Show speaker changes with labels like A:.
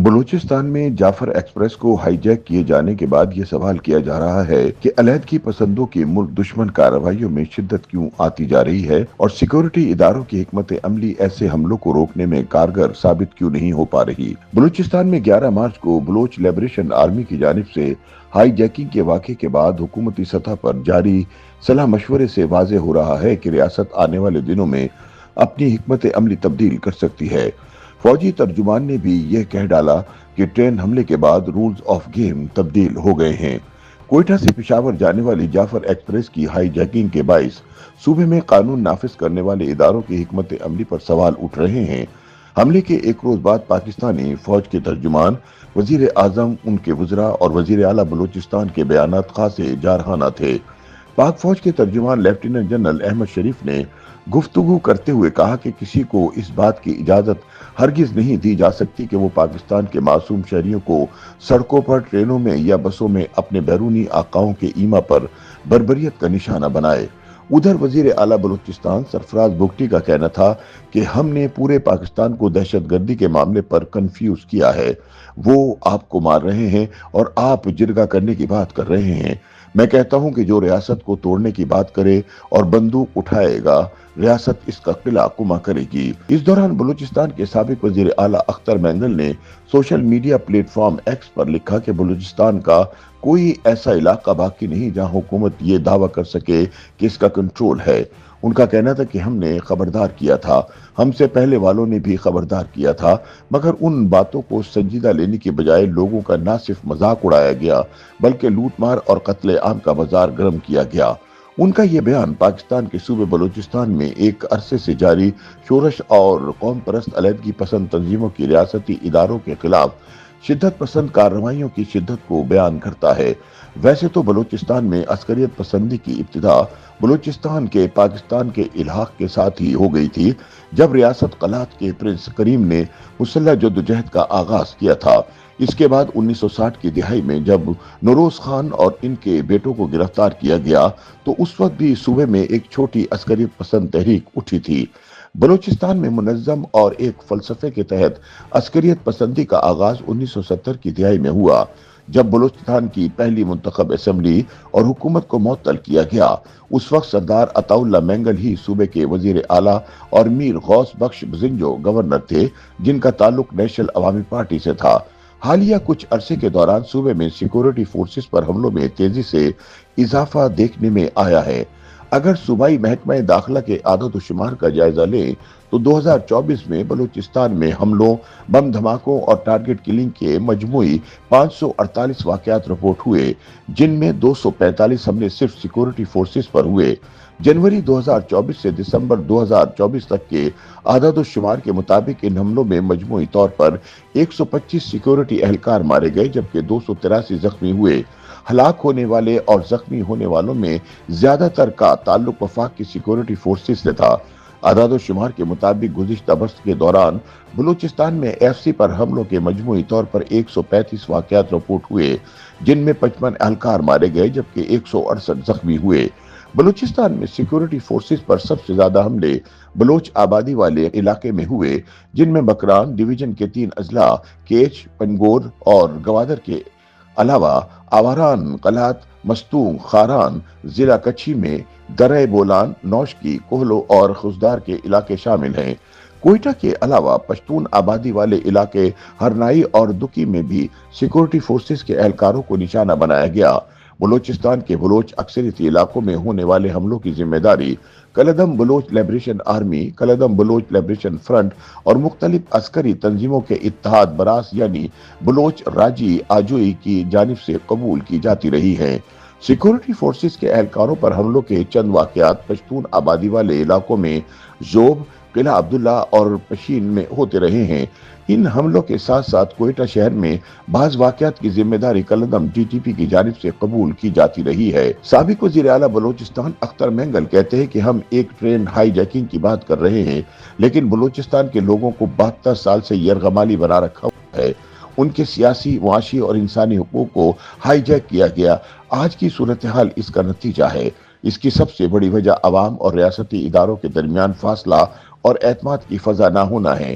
A: بلوچستان میں جعفر ایکسپریس کو high Jack کیے جانے کے بعد یہ سوال کیا جا رہا ہے کہ علیحدگی پسندوں کی ملک دشمن کارروائیوں میں شدت کیوں آتی جا رہی ہے اور سیکورٹی اداروں کی حکمت عملی ایسے حملوں کو روکنے میں کارگر ثابت کیوں نہیں ہو پا رہی۔ بلوچستان میں 11 مارچ کو بلوچ لبریشن آرمی کی جانب سے ہائی جیکنگ کے واقعے کے بعد حکومتی سطح پر جاری صلاح مشورے سے واضح ہو رہا ہے کہ ریاست آنے والے دنوں میں اپنی حکمت عملی تبدیل کر سکتی ہے۔ فوجی ترجمان نے بھی یہ کہہ ڈالا کہ ٹرین حملے کے بعد رولز آف گیم تبدیل ہو گئے ہیں۔ کوئٹہ سے پشاور جانے والی جعفر ایکسپریس کی ہائی جیکنگ کے باعث صوبے میں قانون نافذ کرنے والے اداروں کی حکمت عملی پر سوال اٹھ رہے ہیں۔ حملے کے ایک روز بعد پاکستانی فوج کے ترجمان، وزیر اعظم، ان کے وزراء اور وزیر اعلیٰ بلوچستان کے بیانات خاصے جارحانہ تھے۔ پاک فوج کے ترجمان لیفٹیننٹ جنرل احمد شریف نے گفتگو کرتے ہوئے کہا کہ کسی کو اس بات کی اجازت ہرگز نہیں دی جا سکتی کہ وہ پاکستان کے معصوم شہریوں کو سڑکوں پر، ٹرینوں میں یا بسوں میں اپنے بیرونی آقاؤں کے ایما پر بربریت کا نشانہ بنائے۔ ادھر وزیر اعلیٰ بلوچستان سرفراز بگٹی کا کہنا تھا کہ ہم نے پورے پاکستان کو دہشت گردی کے معاملے پر کنفیوز کیا ہے۔ وہ آپ کو مار رہے ہیں اور آپ جرگہ کرنے کی بات کر رہے ہیں۔ میں کہتا ہوں کہ جو ریاست کو توڑنے کی بات کرے اور بندوق اٹھائے گا، ریاست اس کا قلعہ کما کرے گی۔ اس دوران بلوچستان کے سابق وزیر اعلیٰ اختر مینگل نے social media platform X پر لکھا کہ بلوچستان کا کوئی ایسا علاقہ باقی نہیں جہاں حکومت یہ دعویٰ کر سکے کہ اس کا کنٹرول ہے۔ ان کا کہنا تھا کہ ہم نے خبردار کیا تھا، ہم سے پہلے والوں نے بھی خبردار کیا تھا، مگر ان باتوں کو سنجیدہ لینے کی بجائے لوگوں کا نہ صرف مذاق اڑایا گیا بلکہ لوٹ مار اور قتل عام کا بازار گرم کیا گیا۔ ان کا یہ بیان پاکستان کے صوبے بلوچستان میں ایک عرصے سے جاری شورش اور قوم پرست علیحدگی پسند تنظیموں کی ریاستی اداروں کے خلاف شدت پسند کارروائیوں کی شدت کو بیان کرتا ہے۔ ویسے تو بلوچستان میں عسکریت پسندی کی ابتدا بلوچستان کے پاکستان کے الحاق کے ساتھ ہی ہو گئی تھی، جب ریاست قلات کے پرنس کریم نے مسلح جدوجہد کا آغاز کیا تھا۔ اس کے بعد 1960 کی دہائی میں جب نوروز خان اور ان کے بیٹوں کو گرفتار کیا گیا تو اس وقت بھی صوبے میں ایک چھوٹی عسکریت پسند تحریک اٹھی تھی۔ بلوچستان میں منظم اور ایک فلسفے کے تحت عسکریت پسندی کا آغاز 1970 کی دہائی میں ہوا، جب بلوچستان کی پہلی منتخب اسمبلی اور حکومت کو معطل کیا گیا۔ اس وقت سردار عطا اللہ مینگل ہی صوبے کے وزیر اعلیٰ اور میر غوث بخش بزنجو گورنر تھے، جن کا تعلق نیشنل عوامی پارٹی سے تھا۔ حالیہ کچھ عرصے کے دوران صوبے میں سیکورٹی فورسز پر حملوں میں تیزی سے اضافہ دیکھنے میں آیا ہے۔ اگر صوبائی محکمہ داخلہ کے اعداد و شمار کا جائزہ لیں تو 2024 میں بلوچستان میں حملوں، بم دھماکوں اور ٹارگٹ کلنگ کے مجموعی 548 واقعات رپورٹ ہوئے، جن میں 245 حملے صرف سیکورٹی فورسز پر ہوئے۔ جنوری 2024 سے دسمبر 2024 تک کے اعداد و شمار کے مطابق ان حملوں میں مجموعی طور پر 125 سیکورٹی اہلکار مارے گئے جبکہ 283 زخمی ہوئے۔ ہلاک ہونے والے اور زخمی ہونے والوں میں زیادہ تر کا تعلق وفاق کی سیکورٹی فورسز سے تھا۔ اعداد و شمار کے مطابق گزشتہ برس کے دوران بلوچستان میں ایف سی پر حملوں کے مجموعی طور پر 135 واقعات رپورٹ ہوئے، جن میں 55 اہلکار مارے گئے جبکہ 168 زخمی ہوئے۔ بلوچستان میں سیکورٹی فورسز پر سب سے زیادہ حملے بلوچ آبادی والے علاقے میں ہوئے، جن میں بکران ڈویژن کے 3 اضلاع کیچ، پنگور اور گوادر کے علاوہ آواران، قلات، مستونگ، خاران، ضلع کچھی میں درہ بولان، نوشکی، کوہلو اور خزدار کے علاقے شامل ہیں۔ کوئٹہ کے علاوہ پشتون آبادی والے علاقے ہرنائی اور دکی میں بھی سیکورٹی فورسز کے اہلکاروں کو نشانہ بنایا گیا۔ بلوچستان کے بلوچ اکثریتی علاقوں میں ہونے والے حملوں کی ذمہ داری کلدم بلوچ لبریشن آرمی، کلدم بلوچ لبریشن فرنٹ اور مختلف عسکری تنظیموں کے اتحاد براس یعنی بلوچ راجی آجوئی کی جانب سے قبول کی جاتی رہی ہیں۔ سیکورٹی فورسز کے اہلکاروں پر حملوں کے چند واقعات پشتون آبادی والے علاقوں میں زوب، قلعہ عبداللہ اور پشین میں ہوتے رہے ہیں۔ ان حملوں کے ساتھ ساتھ کوئٹہ شہر میں بعض واقعات کی ذمہ داری کلدم ٹی ٹی پی کی جانب سے قبول کی جاتی رہی ہے۔ سابق وزیر اعلیٰ بلوچستان اختر مینگل کہتے ہیں کہ ہم ایک ٹرین ہائی جیکنگ کی بات کر رہے ہیں، لیکن بلوچستان کے لوگوں کو 72 سال سے یرغمالی بنا رکھا ہوا ہے۔ ان کے سیاسی، معاشی اور انسانی حقوق کو ہائی جیک کیا گیا۔ آج کی صورتحال اس کا نتیجہ ہے۔ اس کی سب سے بڑی وجہ عوام اور ریاستی اداروں کے درمیان فاصلہ اور اعتماد کی فضا نہ ہونا ہے۔